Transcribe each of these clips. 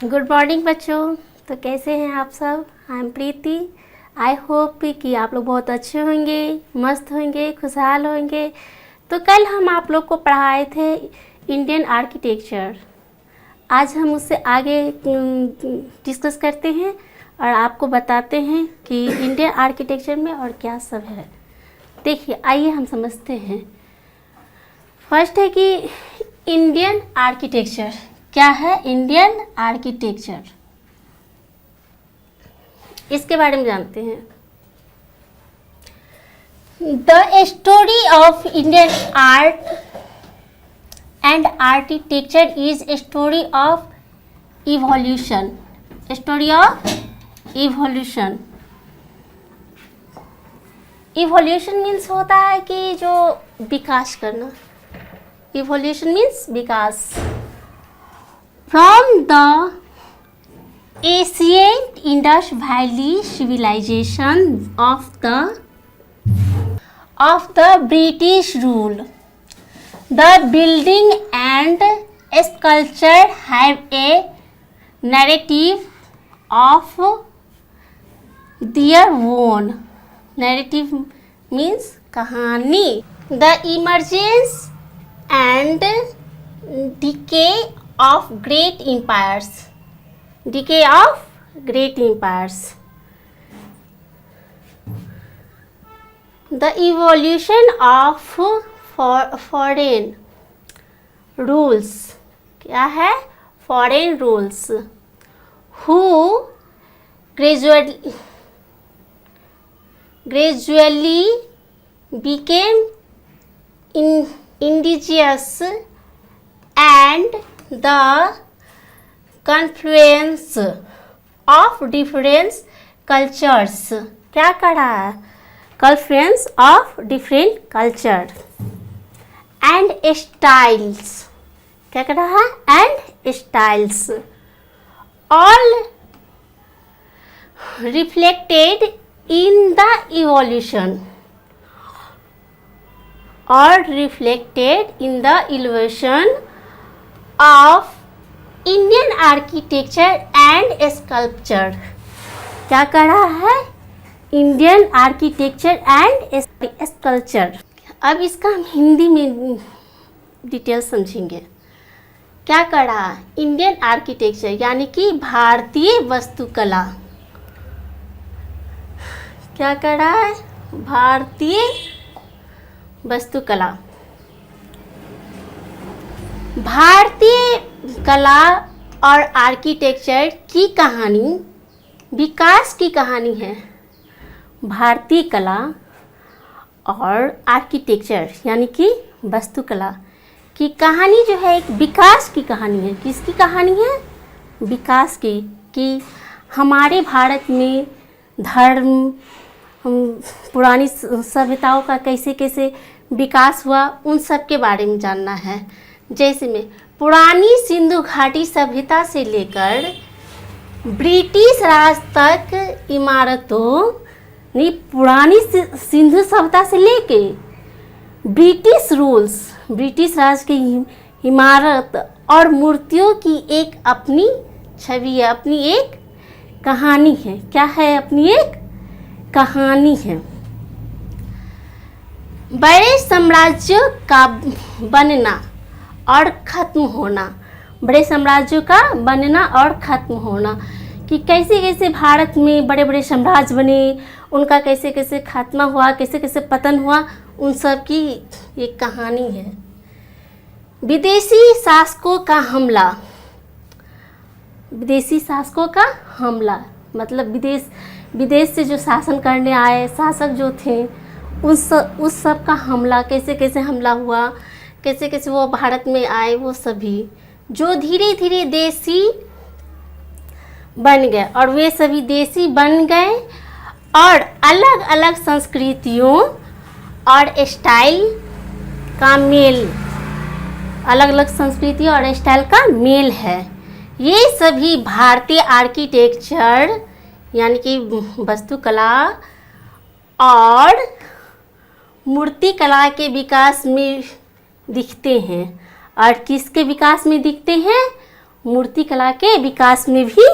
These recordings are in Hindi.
गुड मॉर्निंग बच्चों। तो कैसे हैं आप सब? I am Preeti. I hope कि आप लोग बहुत अच्छे होंगे, मस्त होंगे, खुशहाल होंगे। तो कल हम आप लोग को पढ़ाए थे इंडियन आर्किटेक्चर। आज हम उससे आगे डिस्कस करते हैं और आपको बताते हैं कि इंडियन आर्किटेक्चर में और क्या सब है। देखिए, आइए हम समझते हैं। फर्स्ट है कि इंडियन आर्किटेक्चर क्या है। इंडियन आर्किटेक्चर, इसके बारे में जानते हैं। The story of Indian art and architecture is a story of evolution. Story of evolution. Evolution means होता है कि जो विकास करना। Evolution means Vikas. From the ancient Indus Valley civilization of the British rule, the building and sculpture have a narrative of their own. Narrative means कहानी. The emergence and decay of great empires. Decay of great empires. The evolution of foreign rules. क्या है? Foreign rules. Who gradually became indigenous and the confluence of different cultures. क्या करा? confluence of different culture and styles. क्या कर रहा है? and styles all reflected in the evolution or reflected in the evolution of Indian architecture and sculpture. क्या कर रहा है? Indian architecture and sculpture. अब इसका हम हिंदी में डिटेल समझेंगे। क्या कर रहा है? इंडियन आर्किटेक्चर यानी कि भारतीय वास्तुकला। क्या कर रहा है? भारतीय वास्तुकला। भारतीय कला और आर्किटेक्चर की कहानी विकास की कहानी है। भारतीय कला और आर्किटेक्चर यानी कि वास्तुकला की कहानी जो है एक विकास की कहानी है। किसकी कहानी है? विकास की। कि हमारे भारत में धर्म, पुरानी सभ्यताओं का कैसे कैसे विकास हुआ, उन सब के बारे में जानना है। जैसे में पुरानी सिंधु घाटी सभ्यता से लेकर ब्रिटिश राज तक इमारतों, पुरानी सिंधु सभ्यता से लेके ब्रिटिश रूल्स, ब्रिटिश राज की इमारत और मूर्तियों की एक अपनी छवि है, अपनी एक कहानी है। क्या है? अपनी एक कहानी है। बड़े साम्राज्यों का बनना और ख़त्म होना। बड़े साम्राज्यों का बनना और ख़त्म होना कि कैसे कैसे भारत में बड़े बड़े साम्राज्य बने, उनका कैसे कैसे खात्मा हुआ, कैसे कैसे पतन हुआ, उन सब की एक कहानी है। विदेशी शासकों का हमला। विदेशी शासकों का हमला मतलब विदेश से जो शासन करने आए शासक जो थे, उस सब का हमला, कैसे कैसे हमला हुआ, कैसे कैसे वो भारत में आए, वो सभी जो धीरे धीरे देसी बन गए। और वे सभी देसी बन गए और अलग अलग संस्कृतियों और स्टाइल का मेल, अलग अलग संस्कृति और स्टाइल का मेल है। ये सभी भारतीय आर्किटेक्चर यानी कि वास्तुकला और मूर्तिकला के विकास में दिखते हैं। और किसके विकास में दिखते हैं? मूर्तिकला के विकास में भी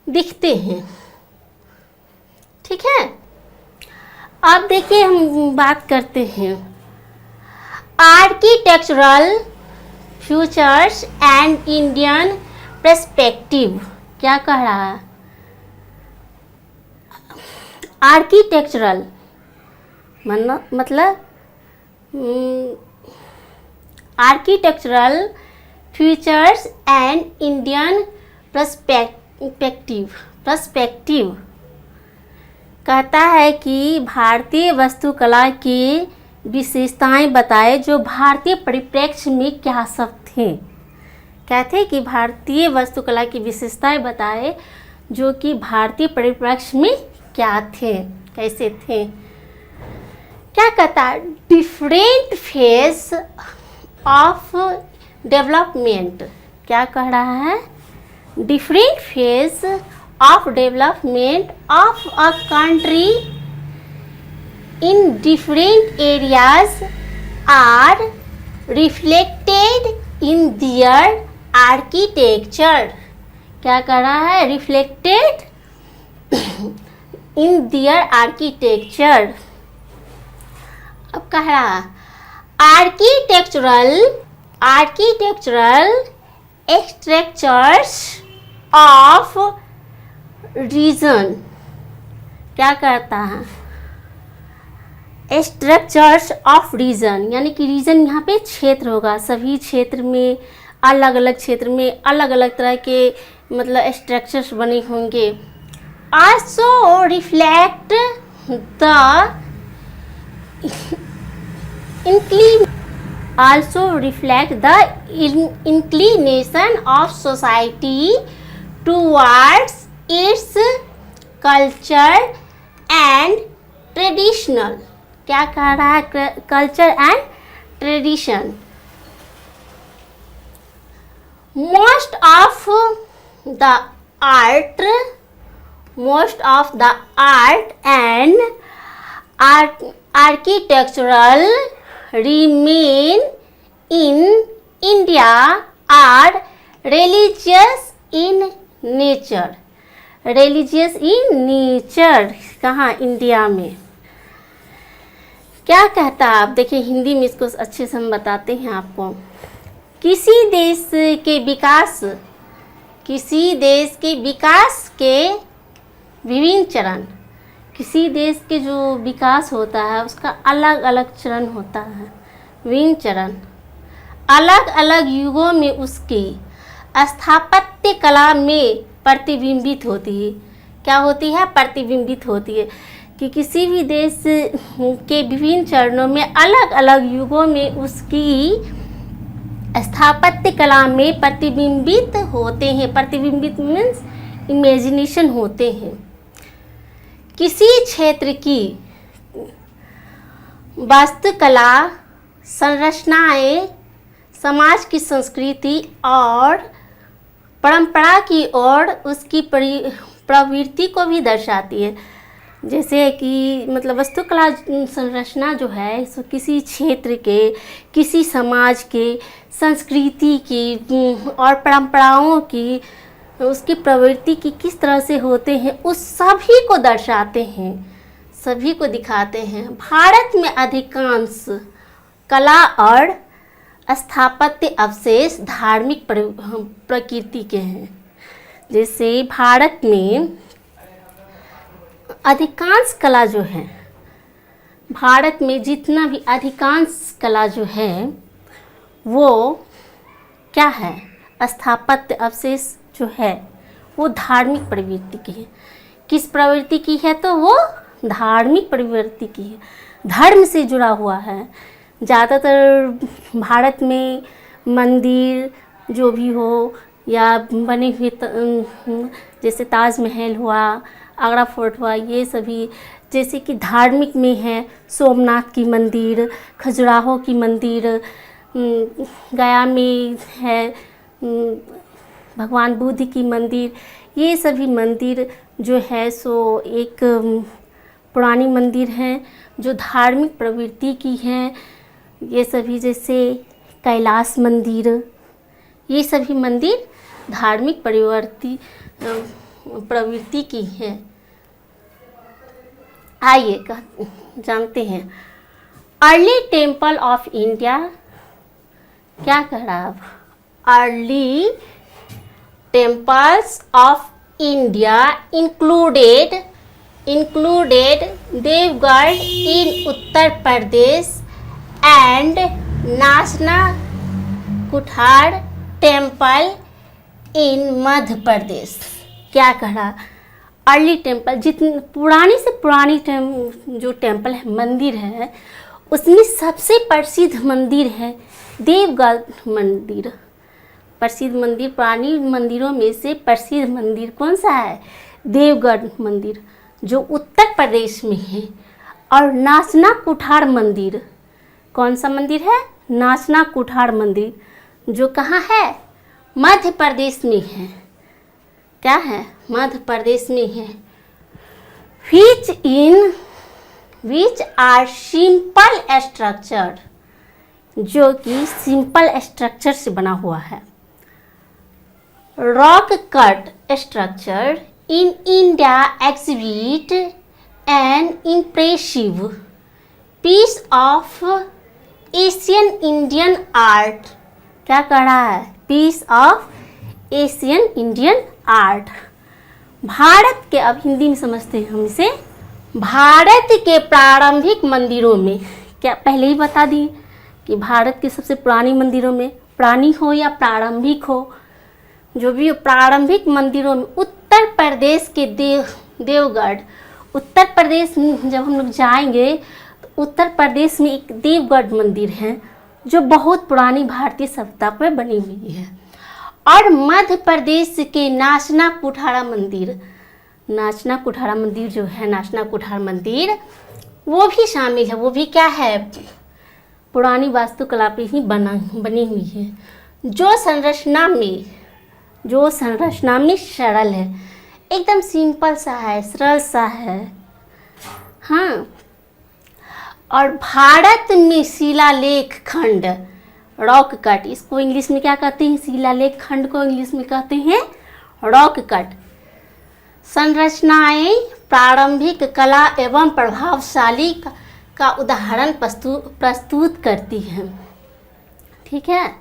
दिखते हैं। ठीक है, अब देखिए हम बात करते हैं architectural features and Indian perspective. क्या कह रहा है? आर्किटेक्चरल मतलब architectural features and Indian perspective कहता है कि भारतीय वास्तुकला की विशेषताएं बताए जो भारतीय परिप्रेक्ष्य में क्या सब थे। कहते हैं कि भारतीय वास्तुकला की विशेषताएं बताए जो कि भारतीय परिप्रेक्ष्य में क्या थे, कैसे थे। क्या कहता है? Different phase of development. क्या कह रहा है? Different phase of development of a country in different areas are reflected in their architecture। क्या कर रहा है? reflected in their architecture। अब कह रहा architectural structures of region। क्या कहता है? स्ट्रक्चर्स ऑफ रीजन, यानी कि रीजन यहाँ पे क्षेत्र होगा। सभी क्षेत्र में अलग अलग क्षेत्र में अलग अलग तरह के मतलब स्ट्रक्चर्स बने होंगे। Also reflect the inclination of society towards its culture and traditional. क्या कह रहा है? Culture and tradition. Most of the art and architectural remain in India are religious in nature. Religious in nature कहाँ? इंडिया में। क्या कहता है? आप देखिए हिंदी में इसको अच्छे से हम बताते हैं आपको। किसी देश के विकास के विभिन्न चरण, किसी देश के जो विकास होता है उसका अलग अलग चरण होता है। विभिन्न चरण अलग अलग युगों में उसकी स्थापत्य कला में प्रतिबिंबित होती है। क्या होती है? प्रतिबिंबित होती है कि किसी भी देश के विभिन्न चरणों में अलग अलग युगों में उसकी स्थापत्य कला में प्रतिबिंबित होते हैं। प्रतिबिंबित मीन्स इमेजिनेशन होते हैं। किसी क्षेत्र की वास्तुकला संरचनाएं समाज की संस्कृति और परंपरा की ओर उसकी प्रवृत्ति को भी दर्शाती है। जैसे कि मतलब वास्तुकला संरचना जो है सो किसी क्षेत्र के, किसी समाज के, संस्कृति की और परंपराओं की, उसकी प्रवृत्ति की किस तरह से होते हैं उस सभी को दर्शाते हैं, सभी को दिखाते हैं। भारत में अधिकांश कला और स्थापत्य अवशेष धार्मिक प्रकृति के हैं। जैसे भारत में अधिकांश कला जो है, भारत में जितना भी अधिकांश कला जो है वो क्या है? स्थापत्य अवशेष जो है वो धार्मिक प्रवृत्ति की है। किस प्रवृत्ति की है? तो वो धार्मिक प्रवृत्ति की है, धर्म से जुड़ा हुआ है। ज़्यादातर भारत में मंदिर जो भी हो या बने हुए जैसे ताजमहल हुआ, आगरा फोर्ट हुआ, ये सभी जैसे कि धार्मिक में है। सोमनाथ की मंदिर, खजुराहो की मंदिर, गया में है भगवान बुद्ध की मंदिर। ये सभी मंदिर जो है सो एक पुरानी मंदिर हैं जो धार्मिक प्रवृत्ति की हैं। ये सभी जैसे कैलाश मंदिर, ये सभी मंदिर धार्मिक प्रवृत्ति की है? आइए जानते हैं। अर्ली टेम्पल ऑफ इंडिया, क्या कह रहा है अब? Early temples of India included Deogarh in Uttar Pradesh and Nachna Kuthara temple in Madhya Pradesh. क्या कह रहा? अर्ली टेम्पल, जितनी पुरानी से पुरानी जो टेम्पल है, मंदिर है, उसमें सबसे प्रसिद्ध मंदिर है देवगढ़ मंदिर। प्रसिद्ध मंदिर, पुरानी मंदिरों में से प्रसिद्ध मंदिर कौन सा है? देवगढ़ मंदिर, जो उत्तर प्रदेश में है। और नासना कुठार मंदिर, कौन सा मंदिर है? नासना कुठार मंदिर, जो कहाँ है? मध्य प्रदेश में है। क्या है? मध्य प्रदेश में है। विच आर सिंपल स्ट्रक्चर, जो कि सिंपल स्ट्रक्चर से बना हुआ है। Rock cut structure in India exhibit an impressive piece of Asian Indian art। क्या कर रहा है? Piece of Asian Indian art। Bharat के, अब हिंदी में समझते हैं हम इसे, भारत के प्रारंभिक मंदिरों में, क्या पहले ही बता दिए कि भारत के सबसे पुरानी मंदिरों में, पुरानी हो या प्रारंभिक हो, जो भी प्रारंभिक मंदिरों में उत्तर प्रदेश के देवगढ़, उत्तर प्रदेश में जब हम लोग जाएंगे तो उत्तर प्रदेश में एक देवगढ़ मंदिर है जो बहुत पुरानी भारतीय सभ्यता पर बनी हुई है। और मध्य प्रदेश के नाचना कुठारा मंदिर, नाचना कुठारा मंदिर जो है, नाचना कुठार मंदिर, वो भी शामिल है। वो भी क्या है? पुरानी वास्तुकला पे ही बनी हुई है, जो संरचना में सरल है, एकदम सिंपल सा है, सरल सा है। हाँ, और भारत में शिलालेख खंड, रॉक कट, इसको इंग्लिश में क्या कहते हैं? शिलालेख खंड को इंग्लिश में कहते हैं रॉक कट। संरचनाएं प्रारंभिक कला एवं प्रभावशाली का उदाहरण प्रस्तुत करती हैं। ठीक है,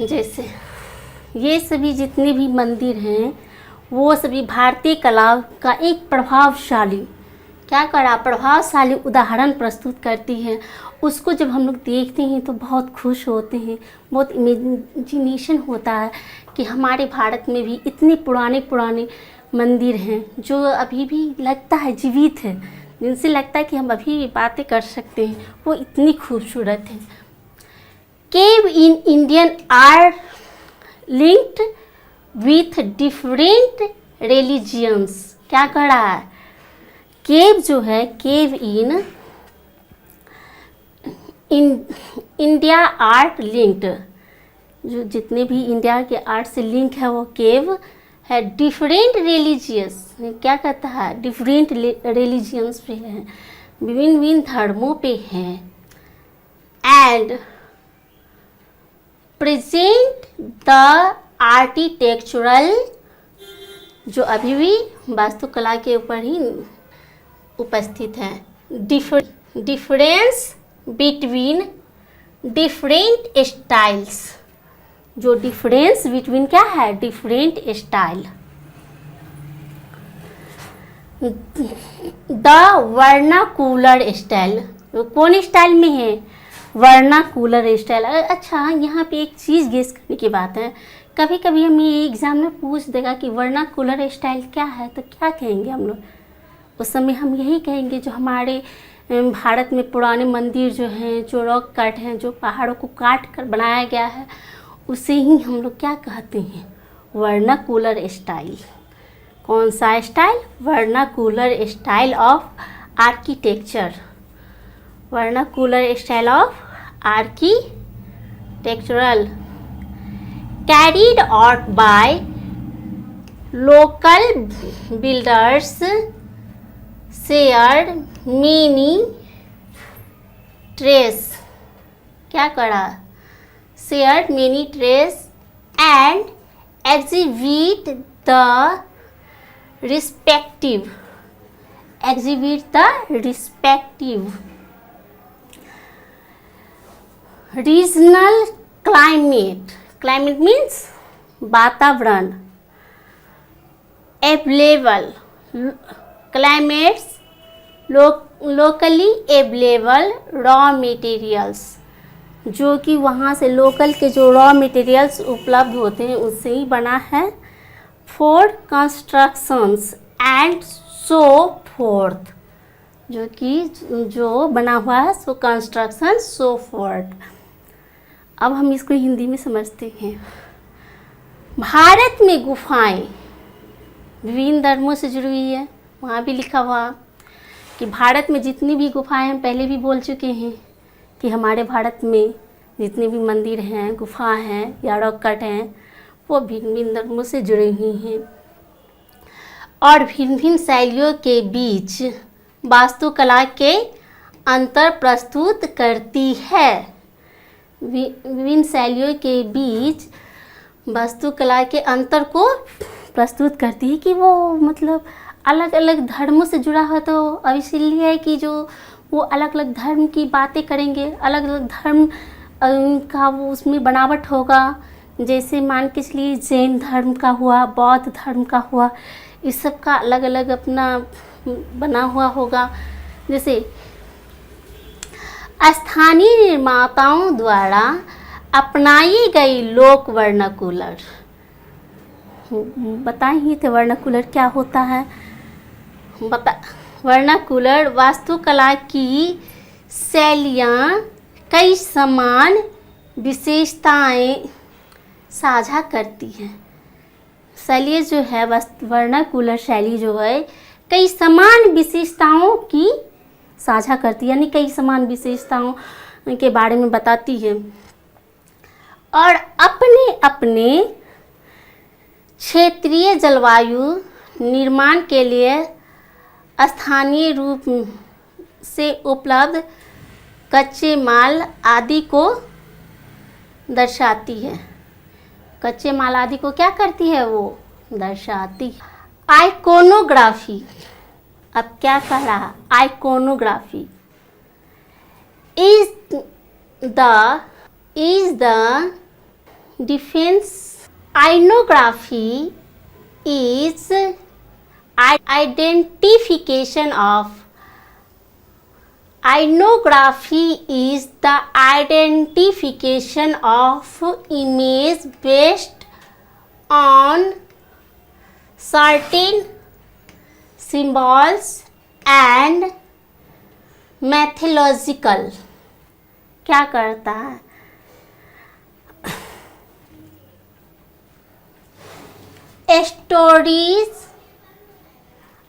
जैसे ये सभी जितने भी मंदिर हैं, वो सभी भारतीय कला का एक प्रभावशाली प्रभावशाली उदाहरण प्रस्तुत करती है। उसको जब हम लोग देखते हैं तो बहुत खुश होते हैं, बहुत इमेजिनेशन होता है कि हमारे भारत में भी इतने पुराने मंदिर हैं जो अभी भी लगता है जीवित है, जिनसे लगता है कि हम अभी भी बातें कर सकते हैं, वो इतनी खूबसूरत है। Cave in Indian are linked with different religions. क्या कर रहा है? केव जो है, cave in India are linked, जो जितने भी इंडिया के आर्ट से लिंक है वो केव है। डिफरेंट रिलीजियस, क्या कहता है? डिफरेंट रिलीजियंस पे है, विभिन्न धर्मों पे हैं। एंड प्रेजेंट द आर्किटेक्चरल, जो अभी भी वास्तुकला के ऊपर ही उपस्थित है। डिफरेंस बिटवीन डिफरेंट स्टाइल्स, जो डिफरेंस बिटवीन क्या है? Different style. The vernacular style, कौन स्टाइल में है? Vernacular style. अच्छा, यहाँ पे एक चीज़ गेस करने की बात है, कभी कभी हमें ये एग्जाम में पूछ देगा कि वर्नाकुलर स्टाइल क्या है, तो क्या कहेंगे हम लोग? उस समय हम यही कहेंगे जो हमारे भारत में पुराने मंदिर जो हैं, जो रॉक कट हैं, जो पहाड़ों को काट कर बनाया गया है, उसे ही हम लोग क्या कहते हैं? Vernacular style. कौन सा style? Vernacular style of architecture. Vernacular style of architectural carried out by local builders, shared many traces। क्या करा? shared many traces and exhibit the respective regional climate means वातावरण, available climates, locally available raw materials, जो कि वहाँ से लोकल के जो रॉ मटेरियल्स उपलब्ध होते हैं उससे ही बना है, for constructions and so fourth, जो कि जो बना हुआ है सो कंस्ट्रक्शन सो फोर्थ। अब हम इसको हिंदी में समझते हैं। भारत में गुफाएं विभिन्न धर्मों से जुड़ी हुई है। वहाँ भी लिखा हुआ कि भारत में जितनी भी गुफाएं, हम पहले भी बोल चुके हैं कि हमारे भारत में जितने भी मंदिर हैं, गुफा हैं या रॉक कट हैं, वो भिन्न भिन्न धर्मों से जुड़ी हुई हैं और भिन्न भिन्न शैलियों के बीच वास्तुकला के अंतर प्रस्तुत करती है। विभिन्न शैलियों के बीच वास्तुकला के अंतर को प्रस्तुत करती है कि वो मतलब अलग अलग धर्मों से जुड़ा हो, तो अब इसीलिए है कि जो वो अलग अलग धर्म की बातें करेंगे, अलग अलग धर्म का वो उसमें बनावट होगा। जैसे मान के चलिए जैन धर्म का हुआ, बौद्ध धर्म का हुआ, इस सब का अलग अलग अपना बना हुआ होगा। जैसे स्थानीय निर्माताओं द्वारा अपनाई गई लोक वर्नाकुलर, बताए ही थे वर्नाकुलर क्या होता है। वर्नाकुलर वास्तुकला की शैलियाँ कई समान विशेषताएं साझा करती हैं। शैली जो है वर्नाकुलर शैली जो है कई समान विशेषताओं की साझा करती है, यानी कई समान विशेषताओं के बारे में बताती है और अपने अपने क्षेत्रीय जलवायु निर्माण के लिए स्थानीय रूप से उपलब्ध कच्चे माल आदि को दर्शाती है। कच्चे माल आदि को क्या करती है, वो दर्शाती है। आइकोनोग्राफी, अब क्या कह रहा, iconography is the defense. Iconography is identification of. Iconography is the identification of image based on certain symbols and mythological. क्या करता है, stories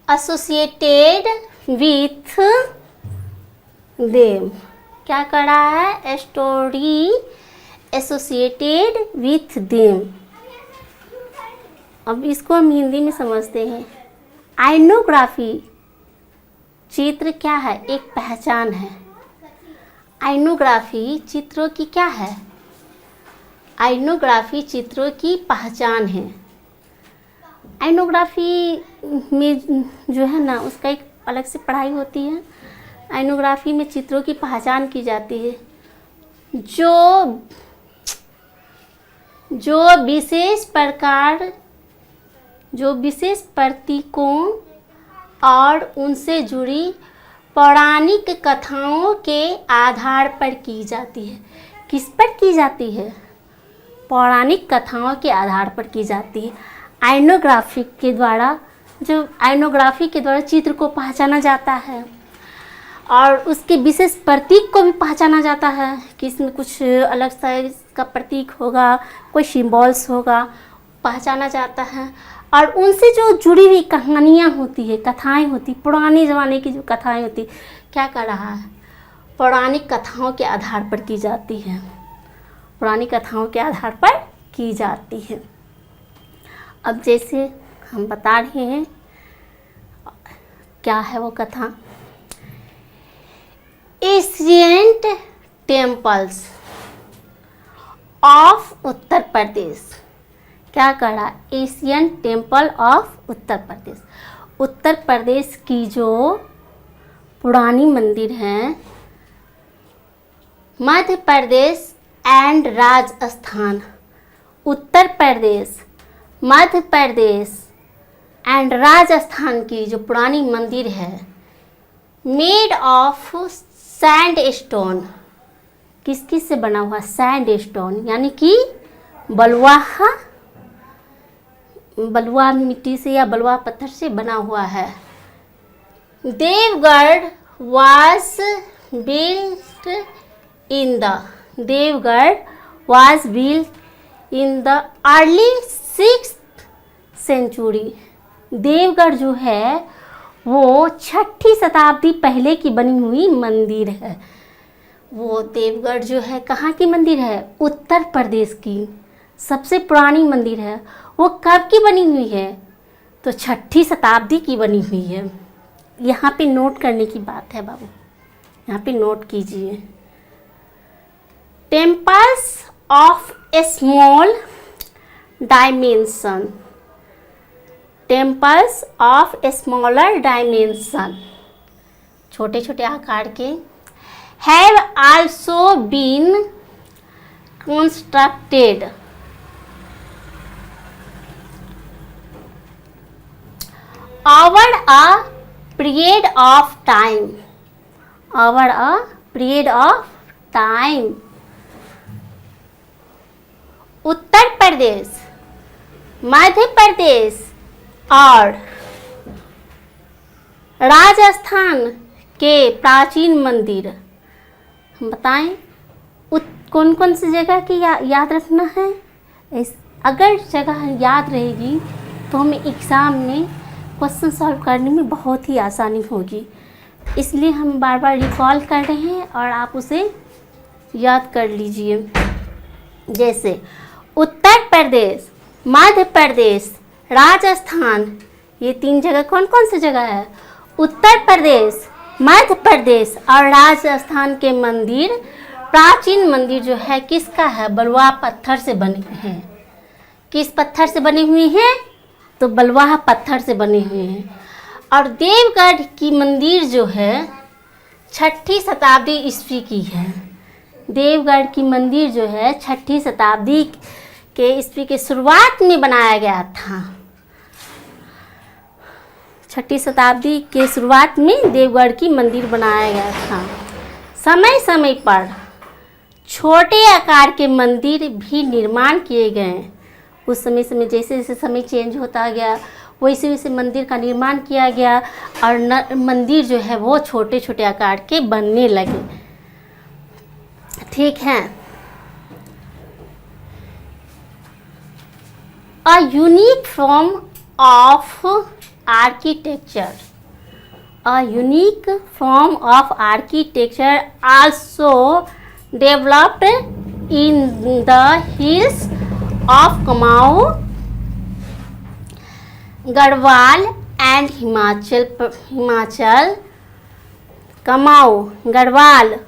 associated with them. क्या कर रहा है, स्टोरी एसोसिएटेड विथ देम। अब इसको हम हिंदी में समझते हैं। आइकोनोग्राफी चित्र क्या है, एक पहचान है। आइकोनोग्राफी चित्रों की क्या है, आइकोनोग्राफी चित्रों की पहचान है। आइकोनोग्राफी में जो है ना उसका एक अलग से पढ़ाई होती है। आइकोनोग्राफी में चित्रों की पहचान की जाती है जो विशेष प्रतीकों और उनसे जुड़ी पौराणिक कथाओं के आधार पर की जाती है। किस पर की जाती है, पौराणिक कथाओं के आधार पर की जाती है। आइकोनोग्राफी के द्वारा चित्र को पहचाना जाता है और उसके विशेष प्रतीक को भी पहचाना जाता है कि इसमें कुछ अलग सा इसका प्रतीक होगा, कोई सिंबल्स होगा, पहचाना जाता है। और उनसे जो जुड़ी हुई कहानियाँ होती है, कथाएं होती, पुराने ज़माने की जो कथाएं होती, क्या कर रहा है, पौराणिक कथाओं के आधार पर की जाती है, पौराणिक कथाओं के आधार पर की जाती है। अब जैसे हम बता रहे हैं क्या है वो कथा, ancient temples of Uttar Pradesh. क्या कहा? Ancient temple of Uttar Pradesh. Uttar Pradesh की जो पुरानी मंदिर हैं, मध्य प्रदेश एंड राजस्थान, उत्तर प्रदेश, मध्य प्रदेश एंड राजस्थान की जो पुरानी मंदिर है, मेड ऑफ सैंड स्टोन, किस किस से बना हुआ? सैंड स्टोन, यानी कि बलुआ मिट्टी से या बलुआ पत्थर से बना हुआ है। Deogarh was built in the early 6th century। Deogarh जो है वो 6ठी शताब्दी पहले की बनी हुई मंदिर है। वो देवगढ़ जो है कहाँ की मंदिर है? उत्तर प्रदेश की सबसे पुरानी मंदिर है। वो कब की बनी हुई है? तो 6ठी शताब्दी की बनी हुई है। यहाँ पे नोट करने की बात है बाबू, यहाँ पे नोट कीजिए। Temples of a small dimension, temples of a smaller dimension, छोटे छोटे आकार के, have also been constructed over a period of time, over a period of time। उत्तर प्रदेश, मध्य प्रदेश और राजस्थान के प्राचीन मंदिर हम बताएं कौन कौन सी जगह की याद रखना है। अगर जगह याद रहेगी तो हमें एग्ज़ाम में क्वेश्चन सॉल्व करने में बहुत ही आसानी होगी, इसलिए हम बार बार रिकॉल कर रहे हैं और आप उसे याद कर लीजिए। जैसे उत्तर प्रदेश, मध्य प्रदेश, राजस्थान, ये 3 जगह कौन कौन सी जगह है? उत्तर प्रदेश, मध्य प्रदेश और राजस्थान के मंदिर, प्राचीन मंदिर जो है किसका है? बलुआ पत्थर से बने हैं। किस पत्थर से बनी हुई हैं? तो बलुआ पत्थर से बने हुए हैं। और देवगढ़ की मंदिर जो है 6ठी शताब्दी ईस्वी की है। देवगढ़ की मंदिर जो है 6ठी शताब्दी के ईस्वी के शुरुआत में बनाया गया था। 6ठी शताब्दी के शुरुआत में देवगढ़ की मंदिर बनाया गया था। समय समय पर छोटे आकार के मंदिर भी निर्माण किए गए। उस समय जैसे जैसे समय चेंज होता गया वैसे वैसे मंदिर का निर्माण किया गया और मंदिर जो है वो छोटे छोटे आकार के बनने लगे। ठीक है। A unique form of architecture, a unique form of architecture also developed in the hills of Kumaon, Garhwal and Himachal, Kumaon, Garhwal,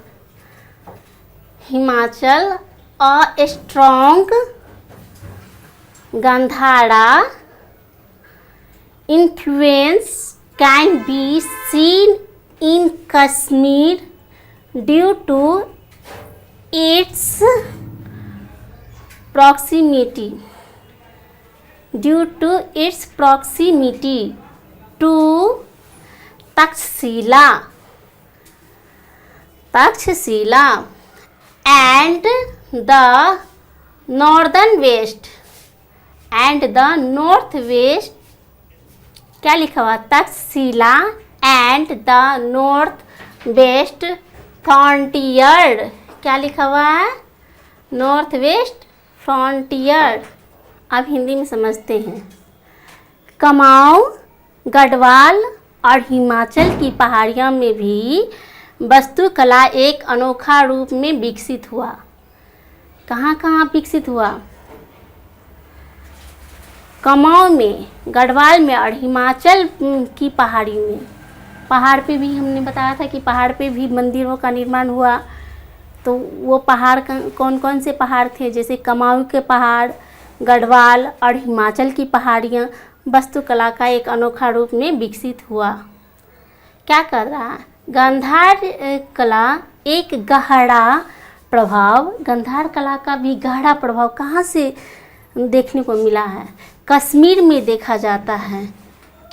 Himachal, a strong Gandhara influence can be seen in Kashmir due to its proximity to Takshila and the northwest क्या लिखा हुआ? Takshashila and the north west frontier, क्या लिखा हुआ है? North west frontier. अब हिंदी में समझते हैं। कुमाऊं, गढ़वाल और हिमाचल की पहाड़ियों में भी वास्तुकला एक अनोखा रूप में विकसित हुआ। कहाँ कहाँ विकसित हुआ? कुमाऊं में, गढ़वाल में और हिमाचल की पहाड़ी में। पहाड़ पे भी हमने बताया था कि पहाड़ पे भी मंदिरों का निर्माण हुआ। तो वो पहाड़ कौन कौन से पहाड़ थे? जैसे कुमाऊं के पहाड़, गढ़वाल और हिमाचल की पहाड़ियाँ वास्तुकला का एक अनोखा रूप में विकसित हुआ। क्या कर रहा है? गांधार कला एक गहरा प्रभाव, गांधार कला का भी गहरा प्रभाव कहाँ से देखने को मिला है? कश्मीर में देखा जाता है,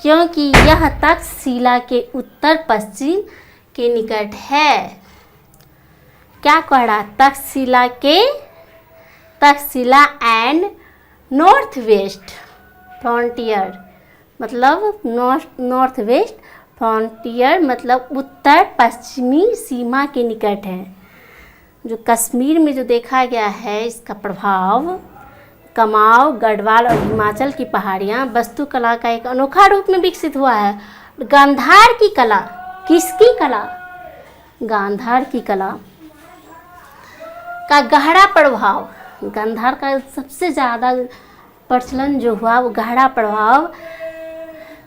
क्योंकि यह तक्षशिला के उत्तर पश्चिम के निकट है। क्या कह रहा? Takshashila and north west frontier, मतलब नॉर्थ वेस्ट फ्रंटियर मतलब उत्तर पश्चिमी सीमा के निकट है। जो कश्मीर में जो देखा गया है इसका प्रभाव, कमाव, गढ़वाल और हिमाचल की पहाड़ियाँ वास्तुकला का एक अनोखा रूप में विकसित हुआ है। गांधार की कला, किसकी कला? गांधार की कला का गहरा प्रभाव, गांधार का सबसे ज़्यादा प्रचलन जो हुआ वो गहरा प्रभाव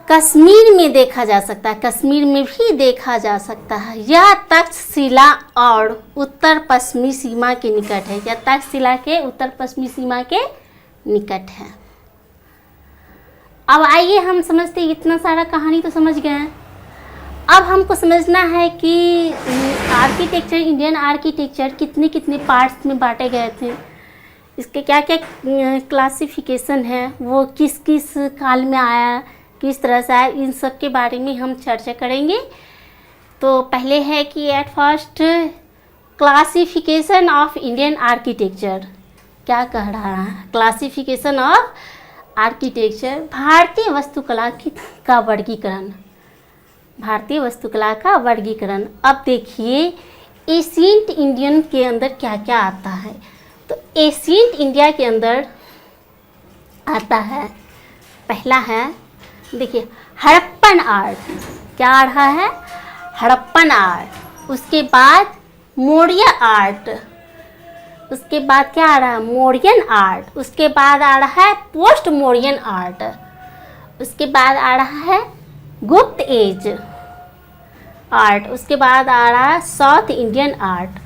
कश्मीर में देखा जा सकता है, कश्मीर में भी देखा जा सकता है। यह तक्षशिला और उत्तर पश्चिमी सीमा के निकट है, यह तक्षशिला के उत्तर पश्चिमी सीमा के निकट है। अब आइए हम समझते हैं, इतना सारा कहानी तो समझ गए हैं। अब हमको समझना है कि आर्किटेक्चर, इंडियन आर्किटेक्चर कितने कितने पार्ट्स में बांटे गए थे, इसके क्या क्या क्लासिफिकेशन है, वो किस किस काल में आया, किस तरह से आया, इन सब के बारे में हम चर्चा करेंगे। तो पहले है कि at first classification of Indian architecture. क्या कह रहा है? क्लासिफिकेशन ऑफ आर्किटेक्चर, भारतीय वास्तुकला का वर्गीकरण, भारतीय वास्तुकला का वर्गीकरण। अब देखिए एशियंट इंडियन के अंदर क्या क्या आता है। तो एशियंट इंडिया के अंदर आता है, पहला है देखिए हड़प्पन आर्ट। क्या आ रहा है? हड़प्पन आर्ट। उसके बाद मौर्य आर्ट, उसके बाद क्या आ रहा है? मौर्यन आर्ट। उसके बाद आ रहा है पोस्ट मौर्यन आर्ट। उसके बाद आ रहा है गुप्त एज आर्ट। उसके बाद आ रहा है साउथ इंडियन आर्ट।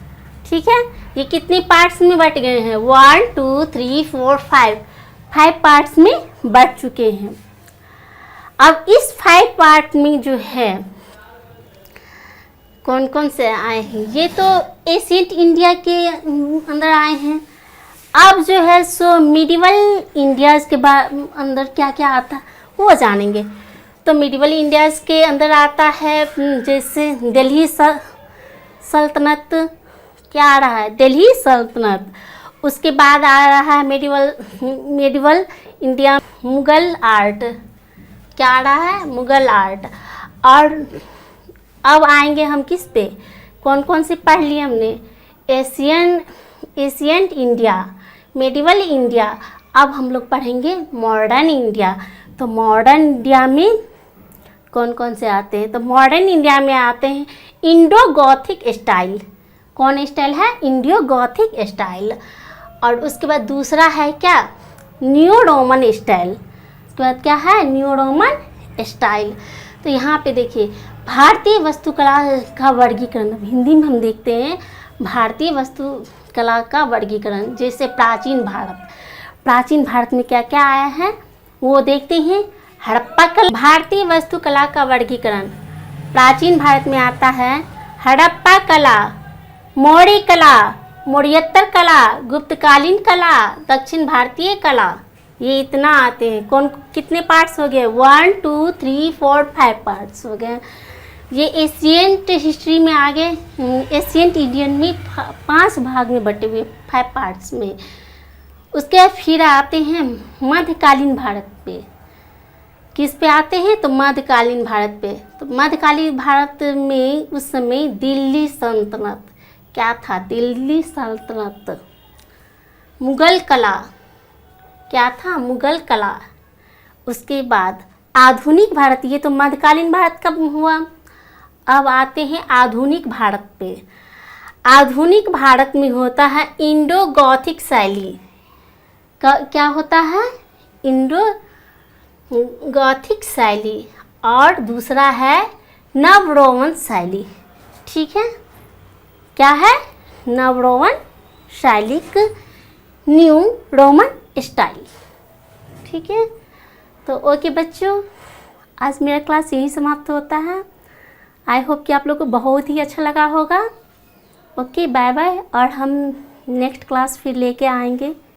ठीक है, ये कितने पार्ट्स में बट गए हैं? 1 2 3 4 5 पार्ट्स में बट चुके हैं। अब इस 5 पार्ट में जो है कौन कौन से आए हैं? ये तो एशियंट इंडिया के अंदर आए हैं। अब जो है सो मिडिवल इंडियाज़ के अंदर क्या क्या आता है वो जानेंगे। तो मिडिवल इंडियाज़ के अंदर आता है जैसे दिल्ली सल्तनत। क्या आ रहा है? दिल्ली सल्तनत। उसके बाद आ रहा है मिडिवल इंडिया मुगल आर्ट। क्या आ रहा है? मुगल आर्ट। और अब आएंगे हम किस पे? कौन कौन से पढ़ लिए हमने? Ancient India, medieval India. अब हम लोग पढ़ेंगे मॉडर्न इंडिया। तो मॉडर्न इंडिया में कौन कौन से आते हैं? तो मॉडर्न इंडिया में आते हैं इंडो गॉथिक स्टाइल। कौन स्टाइल है? Indo Gothic style. और उसके बाद दूसरा है क्या? New Roman style. उसके बाद क्या है? New Roman style. तो यहाँ पे देखिए भारतीय वास्तुकला का वर्गीकरण, हिंदी में हम देखते हैं भारतीय वास्तुकला का वर्गीकरण। जैसे प्राचीन भारत में क्या क्या आया है वो देखते हैं। हड़प्पा कला, भारतीय वास्तुकला का वर्गीकरण प्राचीन भारत में आता है हड़प्पा कला, मौर्य कला, मौर्योत्तर कला, गुप्तकालीन कला, दक्षिण भारतीय कला। ये इतना आते हैं। कौन कितने पार्ट्स हो गए? 1 2 3 4 5 पार्ट्स हो गए। ये एशियंट हिस्ट्री में आगे एशियंट इंडियन में 5 भाग में बटे हुए 5 पार्ट्स में। उसके बाद फिर आते हैं मध्यकालीन भारत पे। किस पे आते हैं? तो मध्यकालीन भारत पे। तो मध्यकालीन भारत में उस समय दिल्ली सल्तनत। क्या था? दिल्ली सल्तनत। मुगल कला। क्या था? मुगल कला। उसके बाद आधुनिक भारत, ये तो मध्यकालीन भारत कब हुआ। अब आते हैं आधुनिक भारत पे। आधुनिक भारत में होता है इंडो गॉथिक शैली। क्या होता है? इंडो गॉथिक शैली। और दूसरा है नव रोमन शैली। ठीक है, क्या है? नव रोमन शैली, न्यू रोमन स्टाइल। ठीक है। तो ओके बच्चों, आज मेरा क्लास यहीं समाप्त होता है। आई होप कि आप लोग को बहुत ही अच्छा लगा होगा। ओके बाय बाय, और हम नेक्स्ट क्लास फिर लेके आएंगे।